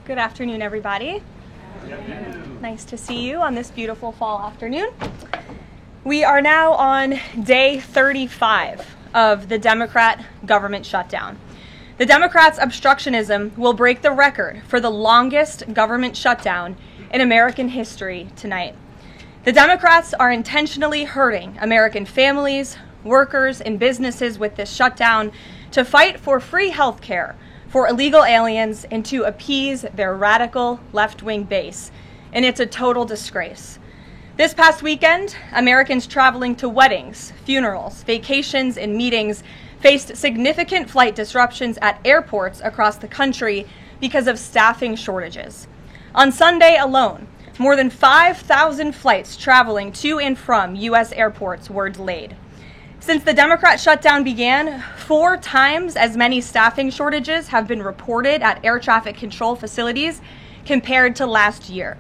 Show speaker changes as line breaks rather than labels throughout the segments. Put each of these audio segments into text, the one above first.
Good afternoon, everybody. Nice to see you on this beautiful fall afternoon. We are now on day 35 of the Democrat government shutdown. The Democrats' obstructionism will break the record for the longest government shutdown in American history tonight. The Democrats are intentionally hurting American families, workers, and businesses with this shutdown to fight for free health care for illegal aliens and to appease their radical left-wing base. And it's a total disgrace. This past weekend, Americans traveling to weddings, funerals, vacations, and meetings faced significant flight disruptions at airports across the country because of staffing shortages. On Sunday alone, more than 5,000 flights traveling to and from U.S. airports were delayed. Since the Democrat shutdown began, 4 times as many staffing shortages have been reported at air traffic control facilities compared to last year.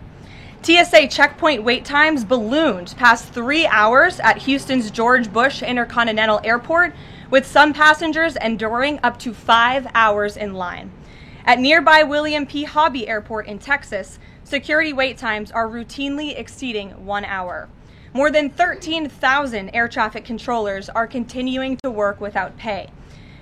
TSA checkpoint wait times ballooned past 3 hours at Houston's George Bush Intercontinental Airport, with some passengers enduring up to 5 hours in line. At nearby William P. Hobby Airport in Texas, security wait times are routinely exceeding 1 hour. More than 13,000 air traffic controllers are continuing to work without pay.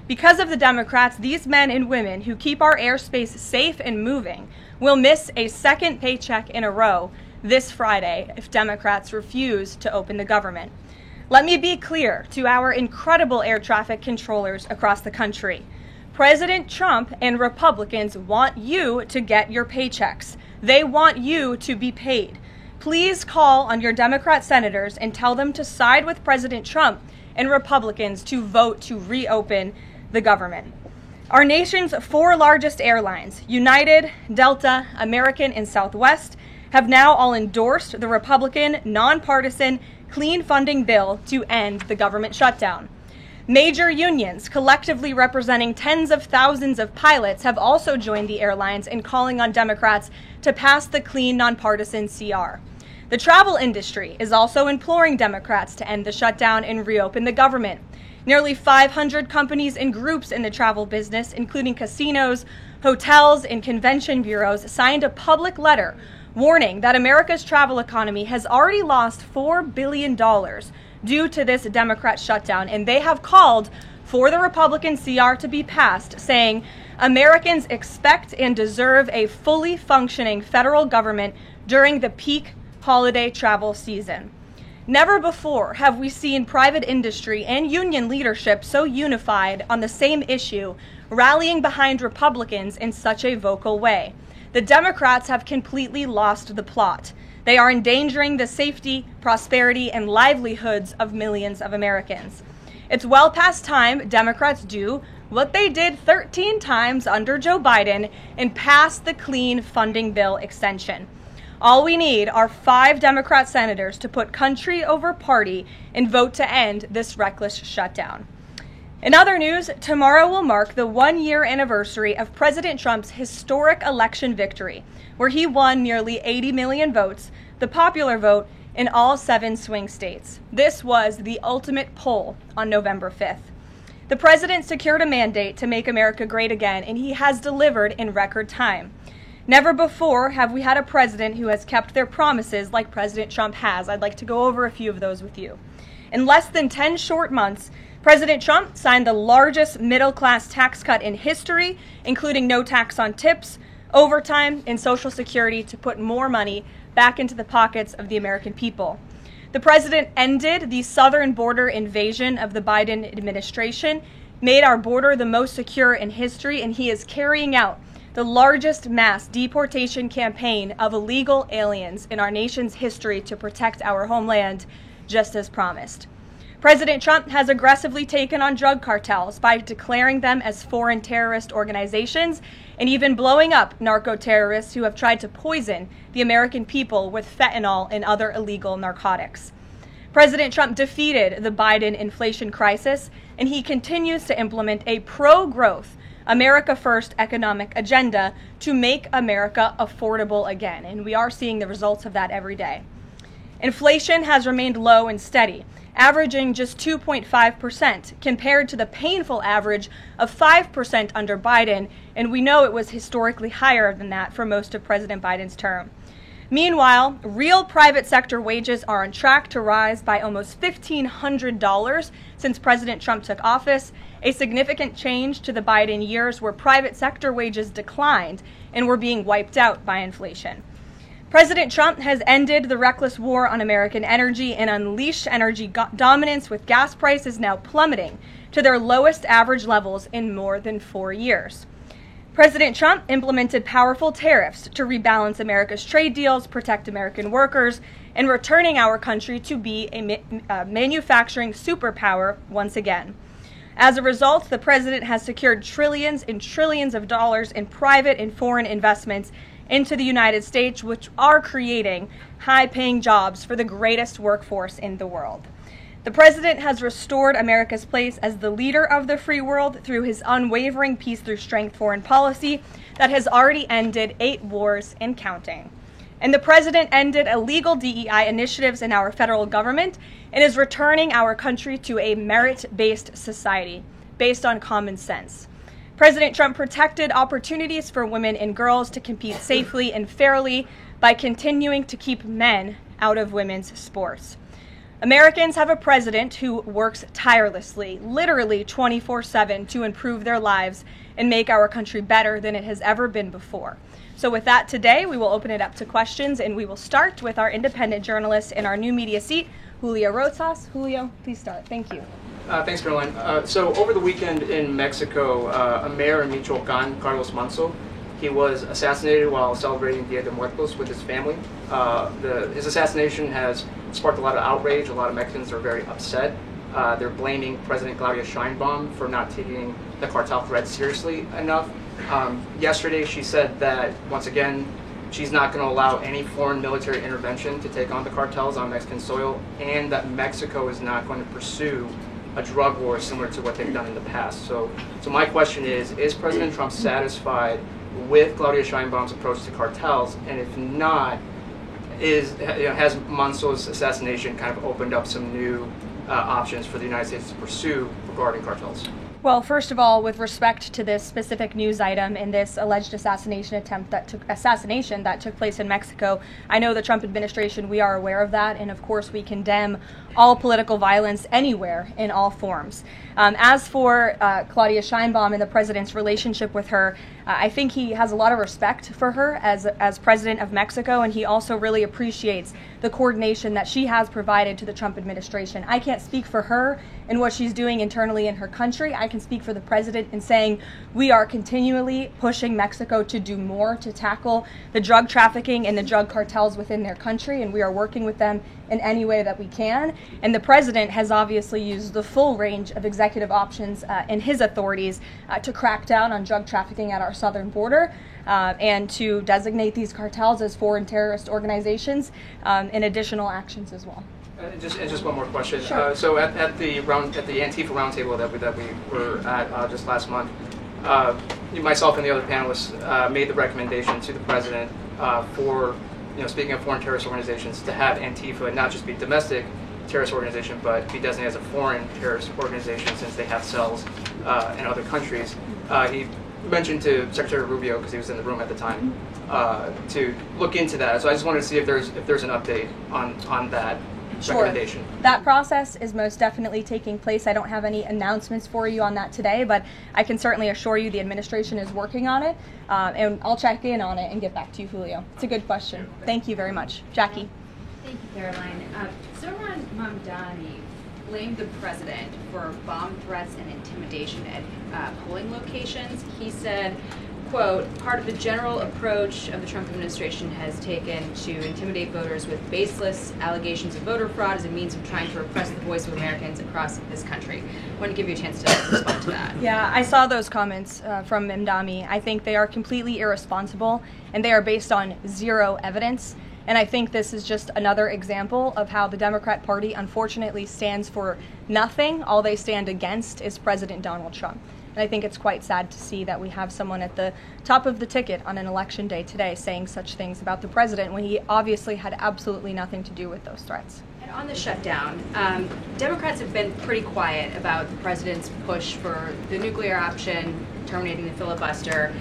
Because of the Democrats, these men and women who keep our airspace safe and moving will miss a second paycheck in a row this Friday if Democrats refuse to open the government. Let me be clear to our incredible air traffic controllers across the country. President Trump and Republicans want you to get your paychecks. They want you to be paid. Please call on your Democrat senators and tell them to side with President Trump and Republicans to vote to reopen the government. Our nation's 4 largest airlines, United, Delta, American, and Southwest, have now all endorsed the Republican, nonpartisan, clean funding bill to end the government shutdown. Major unions, collectively representing tens of thousands of pilots, have also joined the airlines in calling on Democrats to pass the clean, nonpartisan CR. The travel industry is also imploring Democrats to end the shutdown and reopen the government. Nearly 500 companies and groups in the travel business, including casinos, hotels, and convention bureaus, signed a public letter warning that America's travel economy has already lost $4 billion due to this Democrat shutdown, and they have called for the Republican CR to be passed, saying Americans expect and deserve a fully functioning federal government during the peak holiday travel season. Never before have we seen private industry and union leadership so unified on the same issue, rallying behind Republicans in such a vocal way. The Democrats have completely lost the plot. They are endangering the safety, prosperity, and livelihoods of millions of Americans. It's well past time Democrats do what they did 13 times under Joe Biden and pass the clean funding bill extension. All we need are 5 Democrat senators to put country over party and vote to end this reckless shutdown. In other news, tomorrow will mark the 1-year anniversary of President Trump's historic election victory, where he won nearly 80 million votes, the popular vote, in all 7 swing states. This was the ultimate poll on November 5th. The president secured a mandate to make America great again, and he has delivered in record time. Never before have we had a president who has kept their promises like President Trump has. I'd like to go over a few of those with you. In less than 10 short months, President Trump signed the largest middle-class tax cut in history, including no tax on tips, overtime, and Social Security to put more money back into the pockets of the American people. The president ended the southern border invasion of the Biden administration, made our border the most secure in history, and he is carrying out the largest mass deportation campaign of illegal aliens in our nation's history to protect our homeland, just as promised. President Trump has aggressively taken on drug cartels by declaring them as foreign terrorist organizations and even blowing up narco-terrorists who have tried to poison the American people with fentanyl and other illegal narcotics. President Trump defeated the Biden inflation crisis, and he continues to implement a pro-growth, America First economic agenda to make America affordable again, and we are seeing the results of that every day. Inflation has remained low and steady, averaging just 2.5% compared to the painful average of 5% under Biden, and we know it was historically higher than that for most of President Biden's term. Meanwhile, real private sector wages are on track to rise by almost $1,500 since President Trump took office, a significant change to the Biden years where private sector wages declined and were being wiped out by inflation. President Trump has ended the reckless war on American energy and unleashed energy dominance, with gas prices now plummeting to their lowest average levels in more than 4 years. President Trump implemented powerful tariffs to rebalance America's trade deals, protect American workers, and returning our country to be a manufacturing superpower once again. As a result, the president has secured trillions and trillions of dollars in private and foreign investments into the United States, which are creating high-paying jobs for the greatest workforce in the world. The president has restored America's place as the leader of the free world through his unwavering peace through strength foreign policy that has already ended 8 wars and counting. And the president ended illegal DEI initiatives in our federal government and is returning our country to a merit-based society based on common sense. President Trump protected opportunities for women and girls to compete safely and fairly by continuing to keep men out of women's sports. Americans have a president who works tirelessly, literally 24/7, to improve their lives and make our country better than it has ever been before. So with that, today we will open it up to questions, and we will start with our independent journalist in our new media seat, Julio Rosas. Julio, please start. Thank you.
Thanks, Caroline. So over the weekend in Mexico, a mayor in Michoacan, Carlos Manso, he was assassinated while celebrating Dia de Muertos with his family. His assassination has sparked a lot of outrage. A lot of Mexicans are very upset. They're blaming President Claudia Sheinbaum for not taking the cartel threat seriously enough. Yesterday, she said that, once again, she's not going to allow any foreign military intervention to take on the cartels on Mexican soil, and that Mexico is not going to pursue a drug war similar to what they've done in the past. So my question is President Trump satisfied with Claudia Sheinbaum's approach to cartels? And if not, has Manso's assassination kind of opened up some new options for the United States to pursue regarding cartels?
Well, first of all, with respect to this specific news item and this alleged assassination that took place in Mexico, I know the Trump administration, we are aware of that, and of course we condemn all political violence anywhere in all forms. As for Claudia Sheinbaum and the president's relationship with her, I think he has a lot of respect for her as president of Mexico, and he also really appreciates the coordination that she has provided to the Trump administration. I can't speak for her and what she's doing internally in her country. I can speak for the president in saying we are continually pushing Mexico to do more to tackle the drug trafficking and the drug cartels within their country, and we are working with them in any way that we can. And the president has obviously used the full range of executive options in his authorities to crack down on drug trafficking at our southern border and to designate these cartels as foreign terrorist organizations and additional actions as well.
Just one more question.
Sure.
So at the Antifa roundtable that we were at just last month, myself and the other panelists made the recommendation to the president for, speaking of foreign terrorist organizations, to have Antifa not just be a domestic terrorist organization, but be designated as a foreign terrorist organization since they have cells in other countries. He mentioned to Secretary Rubio, because he was in the room at the time, to look into that. So I just wanted to see if there's an update on that.
Sure. That process is most definitely taking place. I don't have any announcements for you on that today, but I can certainly assure you the administration is working on it, and I'll check in on it and get back to you, Julio. It's a good question. Thank you very much. Jackie.
Thank you, Caroline. Zoran Mamdani blamed the president for bomb threats and intimidation at polling locations. He said, quote, part of the general approach of the Trump administration has taken to intimidate voters with baseless allegations of voter fraud as a means of trying to repress the voice of Americans across this country. I want to give you a chance to respond to that.
Yeah, I saw those comments from Mamdani. I think they are completely irresponsible, and they are based on zero evidence. And I think this is just another example of how the Democrat Party unfortunately stands for nothing. All they stand against is President Donald Trump. And I think it's quite sad to see that we have someone at the top of the ticket on an election day today saying such things about the president when he obviously had absolutely nothing to do with those threats.
And on the shutdown, Democrats have been pretty quiet about the president's push for the nuclear option, terminating the filibuster.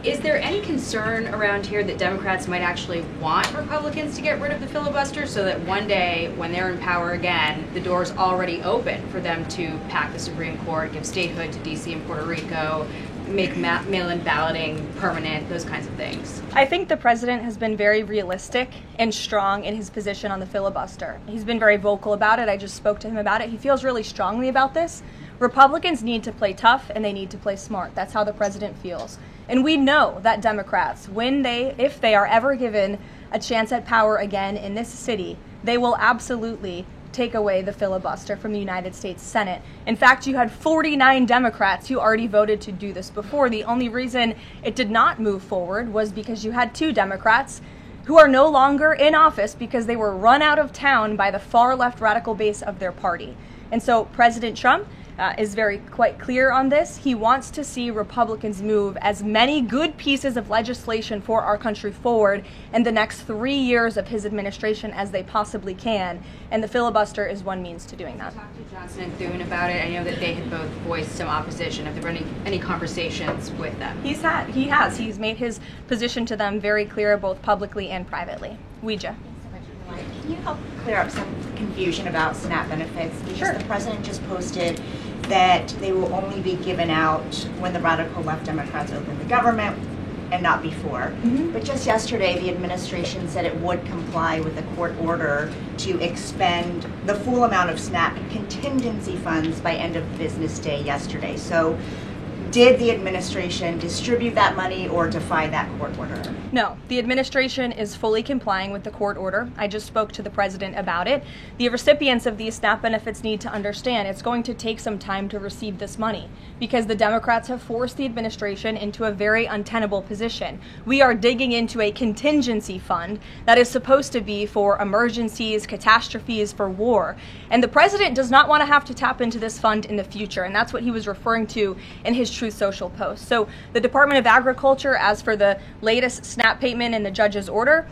Is there any concern around here that Democrats might actually want Republicans to get rid of the filibuster so that one day, when they're in power again, the door's already open for them to pack the Supreme Court, give statehood to D.C. and Puerto Rico, make mail-in balloting permanent, those kinds of things?
I think the president has been very realistic and strong in his position on the filibuster. He's been very vocal about it. I just spoke to him about it. He feels really strongly about this. Republicans need to play tough and they need to play smart. That's how the president feels. And we know that Democrats, if they are ever given a chance at power again in this city, they will absolutely take away the filibuster from the United States Senate. In fact, you had 49 Democrats who already voted to do this before. The only reason it did not move forward was because you had 2 Democrats who are no longer in office because they were run out of town by the far left radical base of their party. And so President Trump is quite clear on this. He wants to see Republicans move as many good pieces of legislation for our country forward in the next 3 years of his administration as they possibly can, and the filibuster is one means to doing that.
You talked to Johnson and Thune about it. I know that they had both voiced some opposition. Have there been any conversations with them?
He has. He's made his position to them very clear, both publicly and privately. Ouija.
Can you help clear up some confusion about SNAP benefits? Because
Sure.
the president just posted that they will only be given out when the radical left Democrats open the government and not before.
Mm-hmm.
But just yesterday, the administration said it would comply with a court order to expend the full amount of SNAP contingency funds by end of business day yesterday. So did the administration distribute that money or defy that court order?
No, the administration is fully complying with the court order. I just spoke to the president about it. The recipients of these SNAP benefits need to understand it's going to take some time to receive this money because the Democrats have forced the administration into a very untenable position. We are digging into a contingency fund that is supposed to be for emergencies, catastrophes, for war. And the president does not want to have to tap into this fund in the future, and that's what he was referring to in his Truth Social post. So the Department of Agriculture, as for the latest SNAP payment in the judge's order,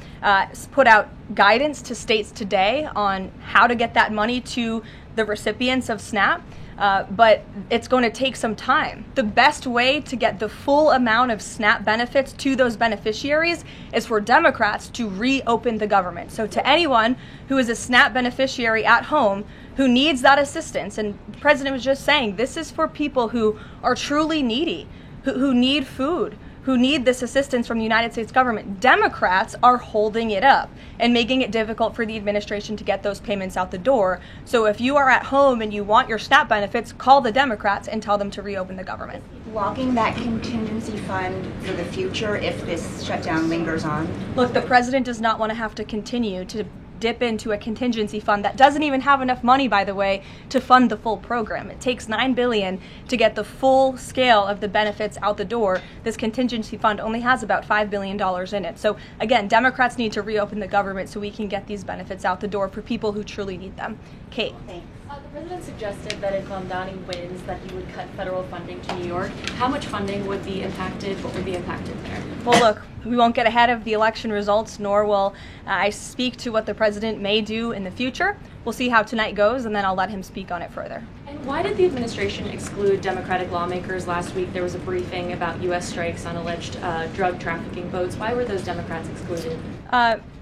put out guidance to states today on how to get that money to the recipients of SNAP. But it's going to take some time. The best way to get the full amount of SNAP benefits to those beneficiaries is for Democrats to reopen the government. So to anyone who is a SNAP beneficiary at home who needs that assistance, and the president was just saying, this is for people who are truly needy, who need food, who need this assistance from the United States government. Democrats are holding it up and making it difficult for the administration to get those payments out the door. So if you are at home and you want your SNAP benefits, call the Democrats and tell them to reopen the government.
Blocking that contingency fund for the future if this shutdown lingers on?
Look, the president does not want to have to continue to dip into a contingency fund that doesn't even have enough money, by the way, to fund the full program. It takes $9 billion to get the full scale of the benefits out the door. This contingency fund only has about $5 billion in it. So again, Democrats need to reopen the government so we can get these benefits out the door for people who truly need them. Kate.
Thanks.
The president suggested that if Mamdani wins, that he would cut federal funding to New York. How much funding would be impacted? What would be impacted there?
Well, look, we won't get ahead of the election results, nor will I speak to what the president may do in the future. We'll see how tonight goes, and then I'll let him speak on it further.
And why did the administration exclude Democratic lawmakers last week? There was a briefing about U.S. strikes on alleged drug trafficking boats. Why were those Democrats excluded?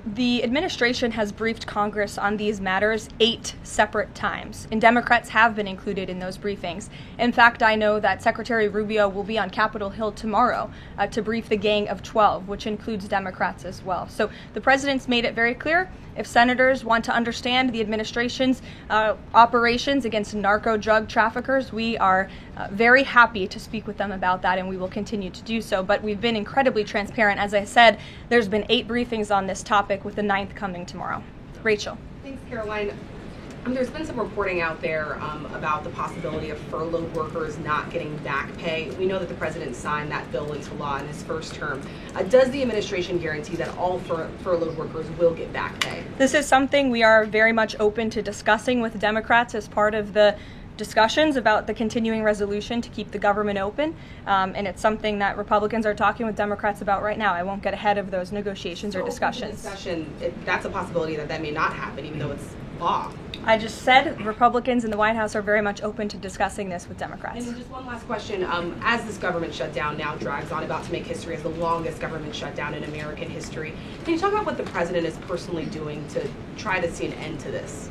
The administration has briefed Congress on these matters 8 separate times, and Democrats have been included in those briefings. In fact, I know that Secretary Rubio will be on Capitol Hill tomorrow to brief the Gang of 12, which includes Democrats as well. So the president's made it very clear, if senators want to understand the administration's operations against narco-drug traffickers, we are very happy to speak with them about that, and we will continue to do so. But we've been incredibly transparent. As I said, there's been 8 briefings on this topic, with the 9th coming tomorrow. Rachel.
Thanks, Karoline. There's been some reporting out there about the possibility of furloughed workers not getting back pay. We know that the president signed that bill into law in his first term. Does the administration guarantee that all furloughed workers will get back pay?
This is something we are very much open to discussing with Democrats as part of the discussions about the continuing resolution to keep the government open, and it's something that Republicans are talking with Democrats about right now. I won't get ahead of those negotiations or discussions.
That's a possibility that may not happen, even though it's law.
I just said Republicans in the White House are very much open to discussing this with Democrats.
And just one last question. As this government shutdown now drags on, about to make history as the longest government shutdown in American history, can you talk about what the president is personally doing to try to see an end to this?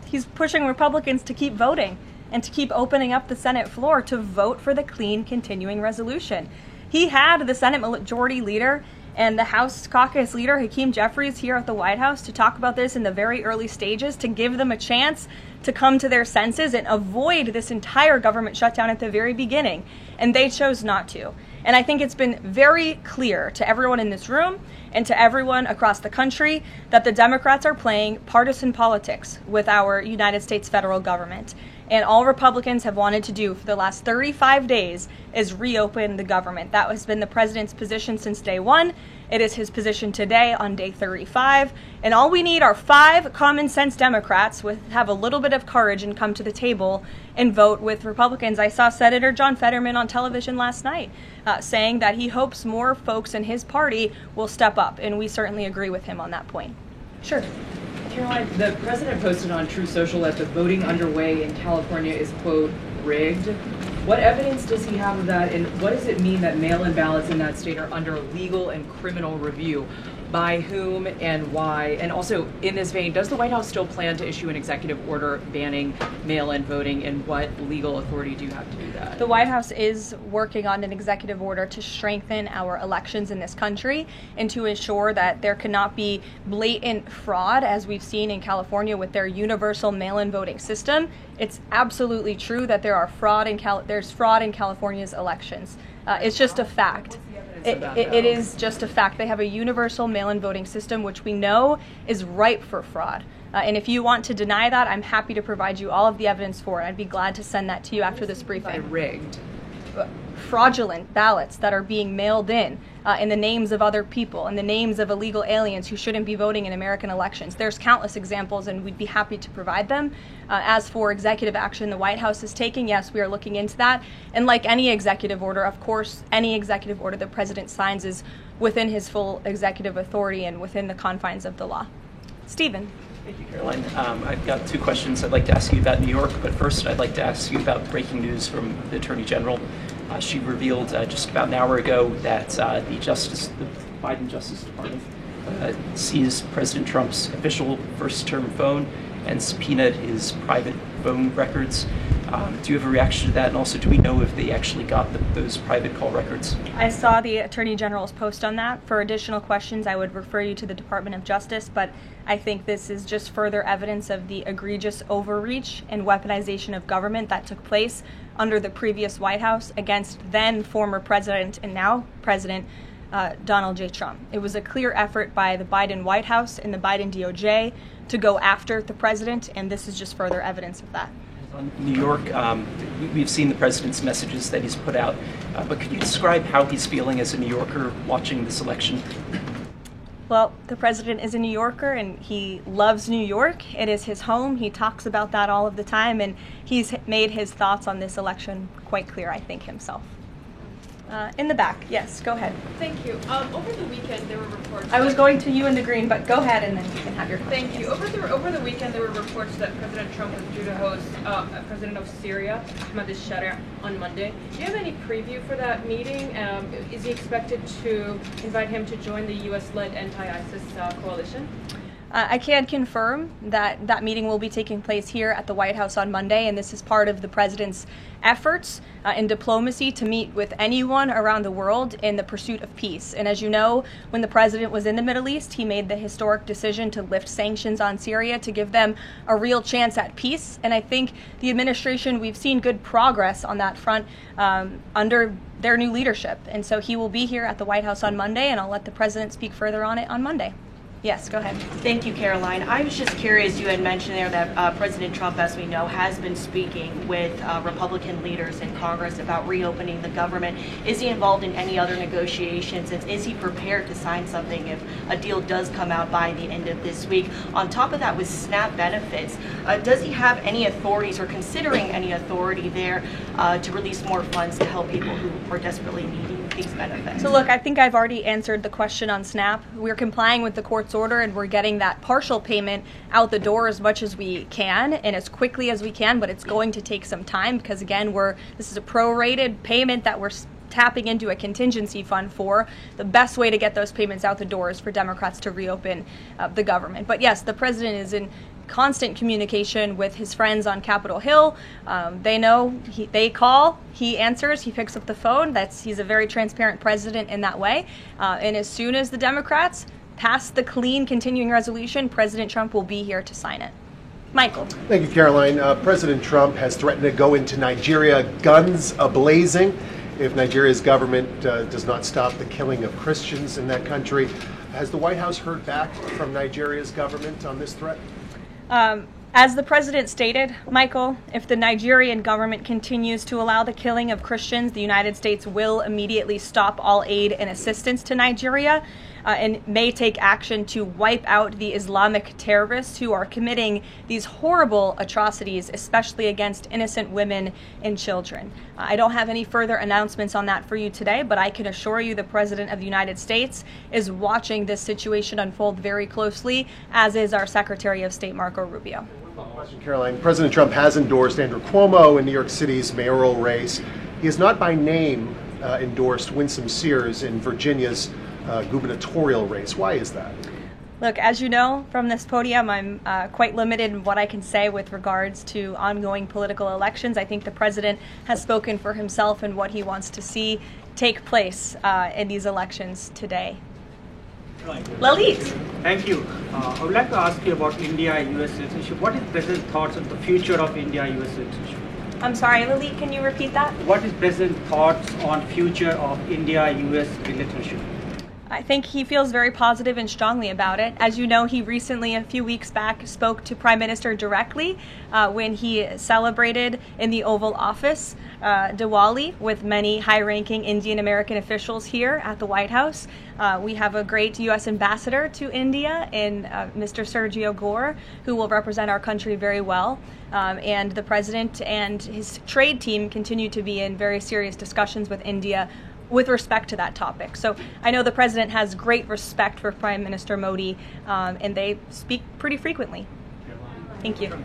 He's pushing Republicans to keep voting and to keep opening up the Senate floor to vote for the clean continuing resolution. He had the Senate Majority Leader and the House Caucus Leader, Hakeem Jeffries, here at the White House to talk about this in the very early stages, to give them a chance to come to their senses and avoid this entire government shutdown at the very beginning. And they chose not to. And I think it's been very clear to everyone in this room and to everyone across the country that the Democrats are playing partisan politics with our United States federal government. And all Republicans have wanted to do for the last 35 days is reopen the government. That has been the president's position since day one. It is his position today on day 35. And all we need are 5 common sense Democrats with have a little bit of courage and come to the table and vote with Republicans. I saw Senator John Fetterman on television last night saying that he hopes more folks in his party will step up. And we certainly agree with him on that point. Sure.
Karoline, the president posted on Truth Social that the voting underway in California is, quote, rigged. What evidence does he have of that, and what does it mean that mail-in ballots in that state are under legal and criminal review? By whom and why? And also, in this vein, does the White House still plan to issue an executive order banning mail-in voting, and what legal authority do you have to do that?
The White House is working on an executive order to strengthen our elections in this country and to ensure that there cannot be blatant fraud, as we've seen in California with their universal mail-in voting system. It's absolutely true that there's fraud in California's elections. It's just a fact. It is just a fact. They have a universal mail-in voting system, which we know is ripe for fraud. And if you want to deny that, I'm happy to provide you all of the evidence for it. I'd be glad to send that to you after this briefing.
Rigged.
Fraudulent ballots that are being mailed in the names of other people, in the names of illegal aliens who shouldn't be voting in American elections. There's countless examples, and we'd be happy to provide them. As for executive action the White House is taking, yes, we are looking into that. And like any executive order, of course, any executive order the president signs is within his full executive authority and within the confines of the law. Stephen.
Thank you, Caroline. I've got 2 questions I'd like to ask you about New York, but first I'd like to ask you about breaking news from the Attorney General. She revealed just about an hour ago that the Biden Justice Department seized President Trump's official first-term phone and subpoenaed his private phone records. Do you have a reaction to that? And also, do we know if they actually got those private call records?
I saw the Attorney General's post on that. For additional questions, I would refer you to the Department of Justice, but I think this is just further evidence of the egregious overreach and weaponization of government that took place under the previous White House against then former President and now President Donald J. Trump. It was a clear effort by the Biden White House and the Biden DOJ to go after the president, and this is just further evidence of that.
On New York, we've seen the president's messages that he's put out, but could you describe how he's feeling as a New Yorker watching this election?
Well, the president is a New Yorker and he loves New York. It is his home. He talks about that all of the time, and he's made his thoughts on this election quite clear, I think, himself. In the back, yes, go ahead.
Thank you. Over the weekend, there were reports.
I was going to you in the green, but go ahead and then you can have your question.
Thank you. Over the weekend, there were reports that President Trump was due to host President of Syria, Ahmad al-Sharia, on Monday. Do you have any preview for that meeting? Is he expected to invite him to join the U.S.-led anti-ISIS coalition?
I can confirm that that meeting will be taking place here at the White House on Monday, and this is part of the president's efforts in diplomacy to meet with anyone around the world in the pursuit of peace. And as you know, when the president was in the Middle East, he made the historic decision to lift sanctions on Syria to give them a real chance at peace. And I think the administration, we've seen good progress on that front under their new leadership. And so he will be here at the White House on Monday, and I'll let the president speak further on it on Monday. Yes, go ahead.
Thank you, Caroline. I was just curious, you had mentioned there that President Trump, as we know, has been speaking with Republican leaders in Congress about reopening the government. Is he involved in any other negotiations? And is he prepared to sign something if a deal does come out by the end of this week? On top of that, with SNAP benefits, does he have any authorities or considering any authority there to release more funds to help people who are desperately needing these benefits?
So look, I think I've already answered the question on SNAP. We're complying with the court's order and we're getting that partial payment out the door as much as we can and as quickly as we can, but it's going to take some time because again, this is a prorated payment that we're tapping into a contingency fund for. The best way to get those payments out the door is for Democrats to reopen the government. But yes, the president is in constant communication with his friends on Capitol Hill. They know, they call, he answers, he picks up the phone. He's a very transparent president in that way. And as soon as the Democrats pass the clean continuing resolution, President Trump will be here to sign it. Michael.
Thank you, Caroline. President Trump has threatened to go into Nigeria guns a-blazing if Nigeria's government does not stop the killing of Christians in that country. Has the White House heard back from Nigeria's government on this threat?
As the president stated, Michael, if the Nigerian government continues to allow the killing of Christians, the United States will immediately stop all aid and assistance to Nigeria and may take action to wipe out the Islamic terrorists who are committing these horrible atrocities, especially against innocent women and children. I don't have any further announcements on that for you today, but I can assure you the President of the United States is watching this situation unfold very closely, as is our Secretary of State, Marco Rubio.
Caroline, President Trump has endorsed Andrew Cuomo in New York City's mayoral race. He has not by name endorsed Winsome Sears in Virginia's gubernatorial race. Why is that?
Look, as you know from this podium, I'm quite limited in what I can say with regards to ongoing political elections. I think the president has spoken for himself and what he wants to see take place in these elections today. Lalit.
Thank you. I would like to ask you about India-US relationship. What is President's thoughts on the future of India-US relationship?
I'm sorry, Lalit, can you repeat that?
What is President's thoughts on future of India-US relationship?
I think he feels very positive and strongly about it. As you know, he recently, a few weeks back, spoke to Prime Minister directly when he celebrated in the Oval Office Diwali with many high-ranking Indian American officials here at the White House. We have a great U.S. ambassador to India in Mr. Sergio Gore, who will represent our country very well. And the president and his trade team continue to be in very serious discussions with India with respect to that topic. So I know the president has great respect for Prime Minister Modi, and they speak pretty frequently. Thank you.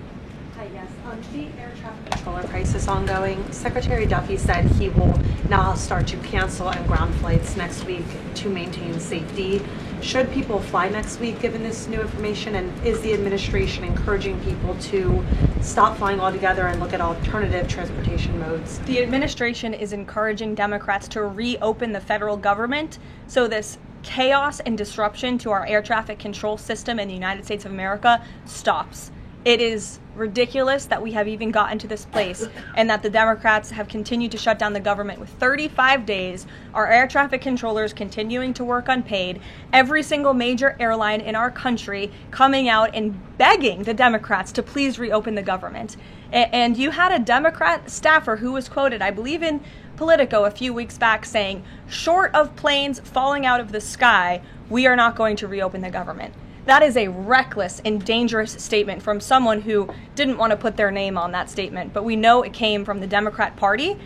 Hi, yes. On the air traffic controller crisis ongoing, Secretary Duffy said he will now start to cancel and ground flights next week to maintain safety. Should people fly next week given this new information, and is the administration encouraging people to stop flying altogether and look at alternative transportation modes?
The administration is encouraging Democrats to reopen the federal government so this chaos and disruption to our air traffic control system in the United States of America stops. It is ridiculous that we have even gotten to this place and that the Democrats have continued to shut down the government with 35 days, our air traffic controllers continuing to work unpaid, every single major airline in our country coming out and begging the Democrats to please reopen the government. And you had a Democrat staffer who was quoted, I believe in Politico a few weeks back, saying, short of planes falling out of the sky, we are not going to reopen the government. That is a reckless and dangerous statement from someone who didn't want to put their name on that statement, but we know it came from the Democrat Party.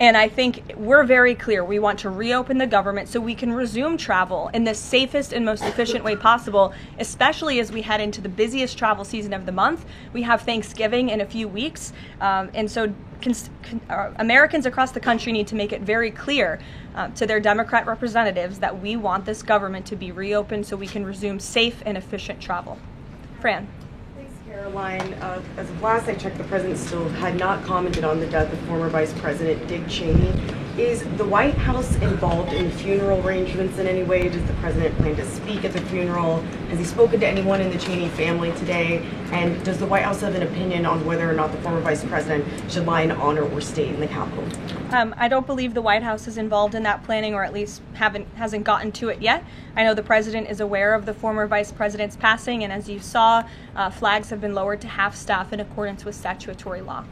And I think we're very clear. We want to reopen the government so we can resume travel in the safest and most efficient way possible, especially as we head into the busiest travel season of the month. We have Thanksgiving in a few weeks. And so Americans across the country need to make it very clear to their Democrat representatives that we want this government to be reopened so we can resume safe and efficient travel. Fran.
Caroline, as of last I checked, the president still had not commented on the death of former Vice President Dick Cheney.
Is the White House involved in funeral arrangements in any way? Does the president plan to speak at the funeral? Has he spoken to anyone in the Cheney family today? And does the White House have an opinion on whether or not the former vice president should lie in honor or state in the Capitol?
I don't believe the White House is involved in that planning, or at least hasn't gotten to it yet. I know the president is aware of the former vice president's passing, and as you saw, flags have been lowered to half staff in accordance with statutory law.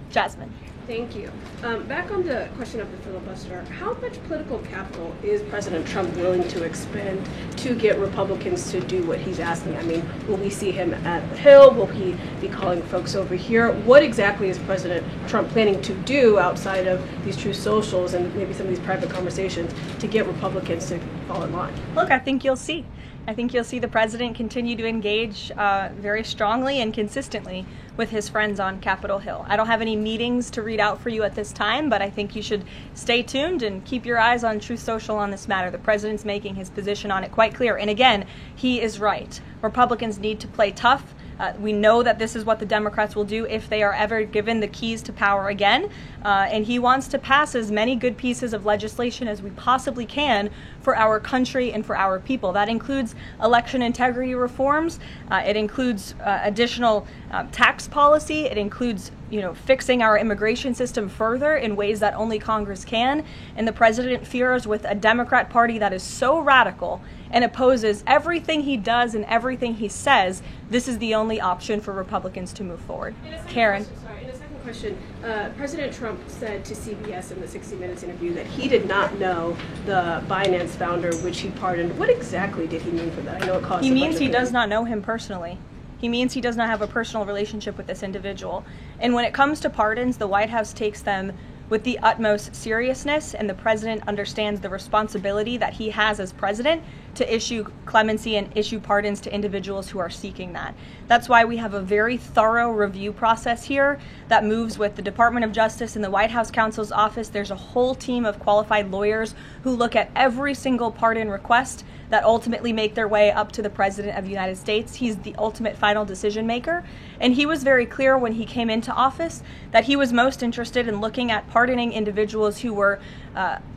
Jasmine.
Thank you. Back on the question of the filibuster, how much political capital is President Trump willing to expend to get Republicans to do what he's asking? I mean, will we see him at the Hill? Will he be calling folks over here? What exactly is President Trump planning to do outside of these true socials and maybe some of these private conversations to get Republicans to fall in line?
Look, I think you'll see. I think you'll see the president continue to engage very strongly and consistently with his friends on Capitol Hill. I don't have any meetings to read out for you at this time, but I think you should stay tuned and keep your eyes on Truth Social on this matter. The president's making his position on it quite clear. And again, he is right. Republicans need to play tough. We know that this is what the Democrats will do if they are ever given the keys to power again. And he wants to pass as many good pieces of legislation as we possibly can for our country and for our people. That includes election integrity reforms. It includes additional tax policy. It includes, fixing our immigration system further in ways that only Congress can. And the president fears with a Democrat Party that is so radical and opposes everything he does and everything he says, this is the only option for Republicans to move forward. Karen.
In a second question, President Trump said to CBS in the 60 Minutes interview that he did not know the Binance founder, which he pardoned. What exactly did he mean for that? I know it caused.
He means he does not know him personally. He means he does not have a personal relationship with this individual. And when it comes to pardons, the White House takes them with the utmost seriousness, and the president understands the responsibility that he has as president to issue clemency and issue pardons to individuals who are seeking that. That's why we have a very thorough review process here that moves with the Department of Justice and the White House counsel's office. There's a whole team of qualified lawyers who look at every single pardon request that ultimately make their way up to the President of the United States. He's the ultimate final decision maker. And he was very clear when he came into office that he was most interested in looking at pardoning individuals who were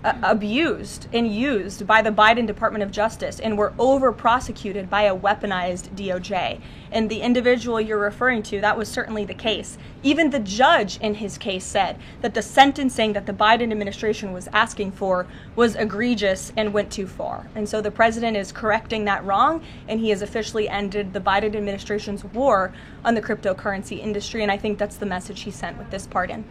abused and used by the Biden Department of Justice and were over-prosecuted by a weaponized DOJ. And the individual you're referring to, that was certainly the case. Even the judge in his case said that the sentencing that the Biden administration was asking for was egregious and went too far. And so the president is correcting that wrong, and he has officially ended the Biden administration's war on the cryptocurrency industry, and I think that's the message he sent with this pardon.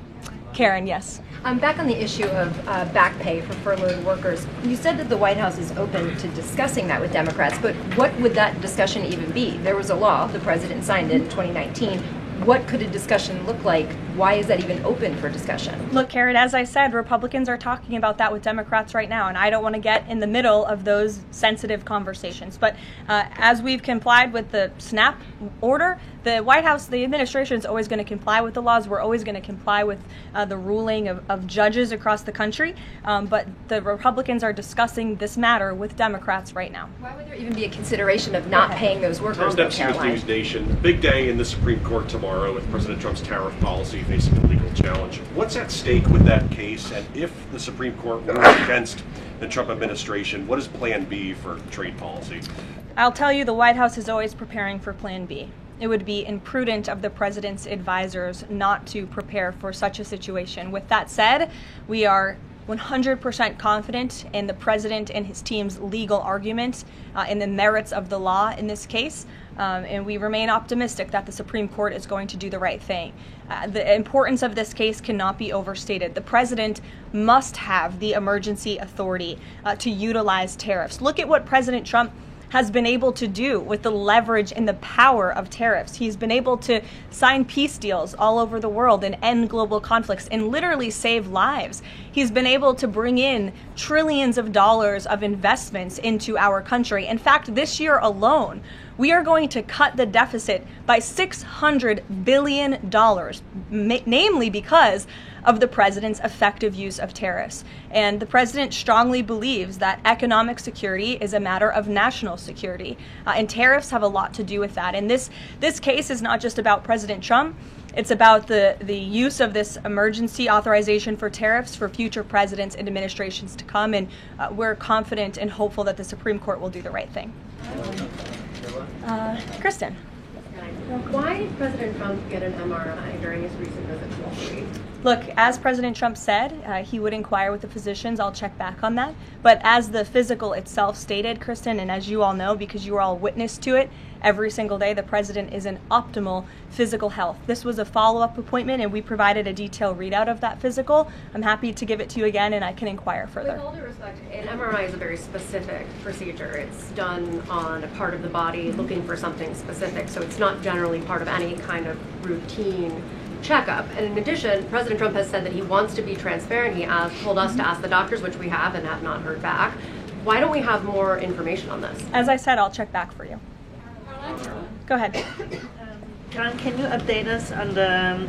Karen, yes.
Back on the issue of back pay for furloughed workers, you said that the White House is open to discussing that with Democrats, but what would that discussion even be? There was a law, the president signed it in 2019. What could a discussion look like? Why is that even open for discussion?
Look, Karen, as I said, Republicans are talking about that with Democrats right now, and I don't want to get in the middle of those sensitive conversations. But as we've complied with the SNAP order, the White House, the administration is always going to comply with the laws. We're always going to comply with the ruling of judges across the country. But the Republicans are discussing this matter with Democrats right now.
Why would there even be a consideration of not paying those workers?
Tom Dempsey with News Nation. Big day in the Supreme Court tomorrow with President Trump's tariff policy facing a legal challenge. What's at stake with that case? And if the Supreme Court rules against the Trump administration, what is Plan B for trade policy?
I'll tell you, the White House is always preparing for Plan B. It would be imprudent of the president's advisors not to prepare for such a situation. With that said, we are 100% confident in the president and his team's legal argument in the merits of the law in this case. And we remain optimistic that the Supreme Court is going to do the right thing. The importance of this case cannot be overstated. The president must have the emergency authority to utilize tariffs. Look at what President Trump has been able to do with the leverage and the power of tariffs. He's been able to sign peace deals all over the world and end global conflicts and literally save lives. He's been able to bring in trillions of dollars of investments into our country. In fact, this year alone, we are going to cut the deficit by $600 billion, namely because of the president's effective use of tariffs. And the president strongly believes that economic security is a matter of national security, and tariffs have a lot to do with that. And this case is not just about President Trump. It's about the use of this emergency authorization for tariffs for future presidents and administrations to come, and we're confident and hopeful that the Supreme Court will do the right thing. Kristen.
Why did President Trump get an MRI during his recent visit to Wall Street?
Look, as President Trump said, he would inquire with the physicians. I'll check back on that. But as the physical itself stated, Kristen, and as you all know, because you were all witness to it every single day, the president is in optimal physical health. This was a follow-up appointment, and we provided a detailed readout of that physical. I'm happy to give it to you again, and I can inquire further.
With all due respect, an MRI is a very specific procedure. It's done on a part of the body looking for something specific, so it's not generally part of any kind of routine checkup. And in addition, President Trump has said that he wants to be transparent. He told us to ask the doctors, which we have and have not heard back. Why don't we have more information on this?
As I said, I'll check back for you. Go ahead.
Karoline, can you update us on the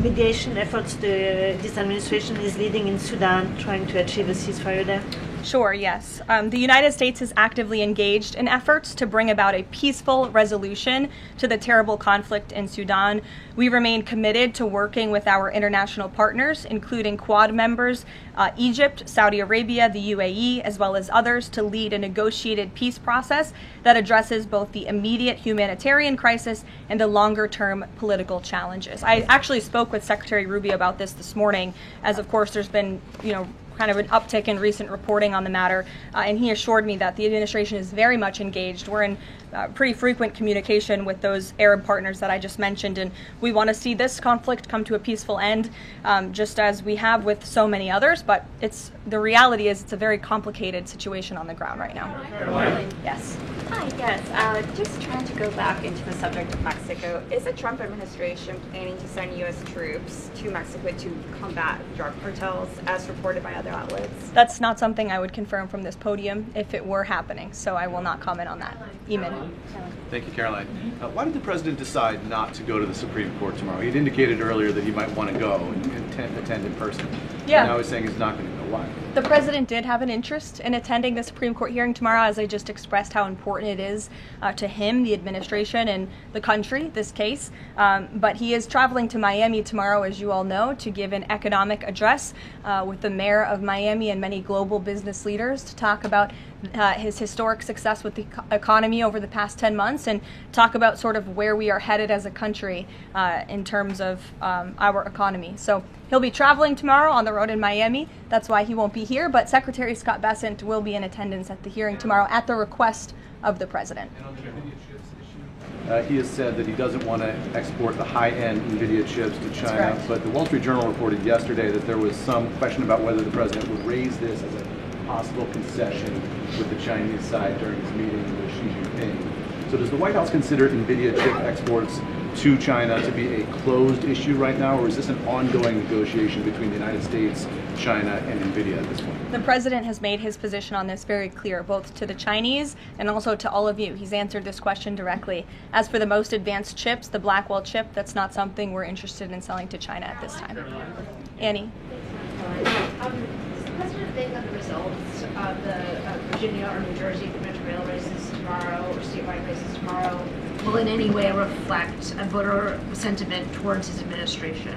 mediation efforts this administration is leading in Sudan, trying to achieve a ceasefire there?
Sure, yes. The United States is actively engaged in efforts to bring about a peaceful resolution to the terrible conflict in Sudan. We remain committed to working with our international partners, including Quad members, Egypt, Saudi Arabia, the UAE, as well as others, to lead a negotiated peace process that addresses both the immediate humanitarian crisis and the longer-term political challenges. I actually spoke with Secretary Rubio about this morning, as of course there's been, kind of an uptick in recent reporting on the matter, and he assured me that the administration is very much engaged. We're in pretty frequent communication with those Arab partners that I just mentioned, and we want to see this conflict come to a peaceful end, just as we have with so many others, but the reality is it's a very complicated situation on the ground right now. Yes.
Hi, yes. Just trying to go back into the subject of Mexico. Is the Trump administration planning to send U.S. troops to Mexico to combat drug cartels, as reported by other outlets?
That's not something I would confirm from this podium if it were happening, so I will not comment on that. Eamon.
Thank you, Karoline. Why did the president decide not to go to the Supreme Court tomorrow? He had indicated earlier that he might want to go and attend in person.
Yeah.
And now he's saying he's not going to go. Why?
The president did have an interest in attending the Supreme Court hearing tomorrow, as I just expressed how important it is to him, the administration, and the country, this case. But he is traveling to Miami tomorrow, as you all know, to give an economic address with the mayor of Miami and many global business leaders to talk about his historic success with the economy over the past 10 months and talk about sort of where we are headed as a country in terms of our economy. So he'll be traveling tomorrow on the road in Miami. That's why he won't be here, but Secretary Scott Bessent will be in attendance at the hearing tomorrow at the request of the president.
He has said that he doesn't want to export the high-end NVIDIA chips to China, but the Wall Street Journal reported yesterday that there was some question about whether the president would raise this as a possible concession with the Chinese side during his meeting with Xi Jinping. So does the White House consider NVIDIA chip exports to China to be a closed issue right now, or is this an ongoing negotiation between the United States, China, and NVIDIA at this point?
The president has made his position on this very clear, both to the Chinese and also to all of you. He's answered this question directly. As for the most advanced chips, the Blackwell chip, that's not something we're interested in selling to China at this time. Annie?
Does the president think that the results of the Virginia or New Jersey gubernatorial races tomorrow, or statewide races tomorrow, will in any way reflect a voter sentiment towards his administration?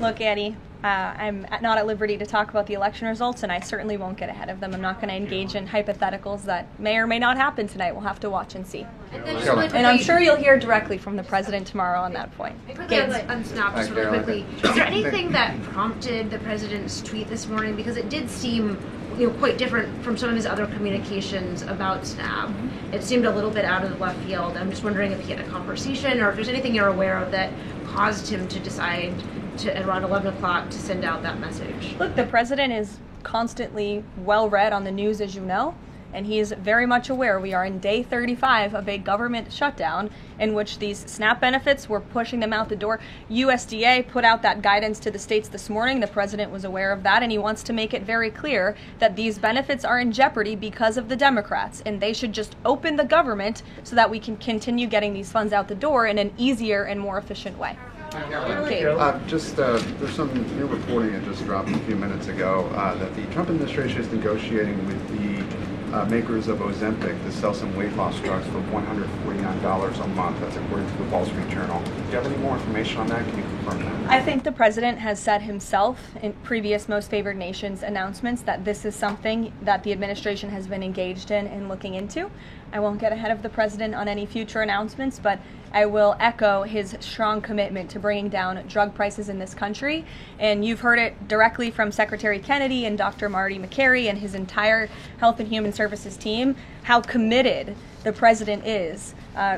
Look, Annie, I'm not at liberty to talk about the election results, and I certainly won't get ahead of them. I'm not going to engage in hypotheticals that may or may not happen tonight. We'll have to watch and see. And I'm sure you'll hear directly from the president tomorrow on that point.
On Snap, just really quickly, is there anything that prompted the president's tweet this morning? Because it did seem quite different from some of his other communications about Snap. It seemed a little bit out of the left field. I'm just wondering if he had a conversation or if there's anything you're aware of that caused him to decide to, at around 11 o'clock, to send out that message.
Look, the president is constantly well read on the news, as you know, and he is very much aware we are in day 35 of a government shutdown in which these SNAP benefits, we're pushing them out the door. USDA put out that guidance to the states this morning. The president was aware of that, and he wants to make it very clear that these benefits are in jeopardy because of the Democrats, and they should just open the government so that we can continue getting these funds out the door in an easier and more efficient way.
There's some new reporting that just dropped a few minutes ago that the Trump administration is negotiating with the
makers of Ozempic to sell some weight loss drugs for $149 a month. That's according to the Wall Street Journal. Do you have any more information on that? Can you confirm that?
I think the president has said himself in previous Most Favored Nations announcements that this is something that the administration has been engaged in and looking into. I won't get ahead of the president on any future announcements, but I will echo his strong commitment to bringing down drug prices in this country. And you've heard it directly from Secretary Kennedy and Dr. Marty Makary and his entire Health and Human Services team, how committed the president is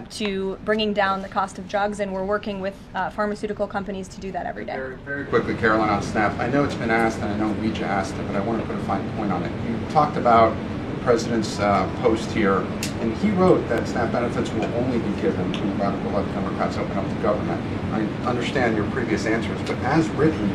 to bringing down the cost of drugs, and we're working with pharmaceutical companies to do that every day.
Very quickly, Karoline, on SNAP. I know it's been asked, and I know Ouija asked it, but I want to put a fine point on it. You talked about the president's post here, and he wrote that SNAP benefits will only be given when radical left Democrats open up the government. I understand your previous answers, but as written,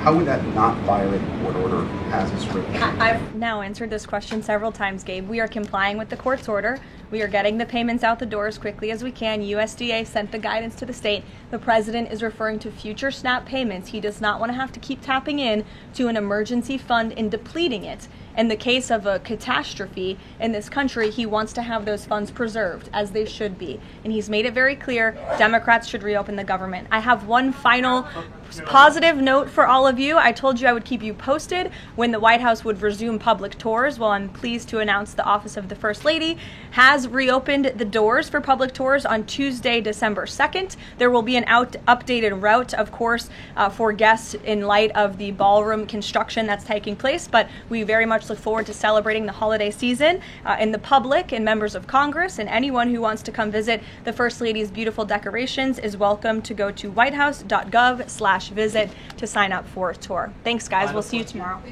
how would that not violate a court order as it's written?
I've now answered this question several times, Gabe. We are complying with the court's order. We are getting the payments out the door as quickly as we can. USDA sent the guidance to the state. The president is referring to future SNAP payments. He does not want to have to keep tapping in to an emergency fund and depleting it. In the case of a catastrophe in this country, he wants to have those funds preserved, as they should be. And he's made it very clear Democrats should reopen the government. I have one final positive note for all of you. I told you I would keep you posted when the White House would resume public tours. Well, I'm pleased to announce the Office of the First Lady has reopened the doors for public tours on Tuesday, December 2nd. There will be an updated route, of course, for guests in light of the ballroom construction that's taking place, but we very much look forward to celebrating the holiday season. And the public and members of Congress and anyone who wants to come visit the First Lady's beautiful decorations is welcome to go to whitehouse.gov/visit to sign up for a tour. Thanks, guys. We'll see you tomorrow.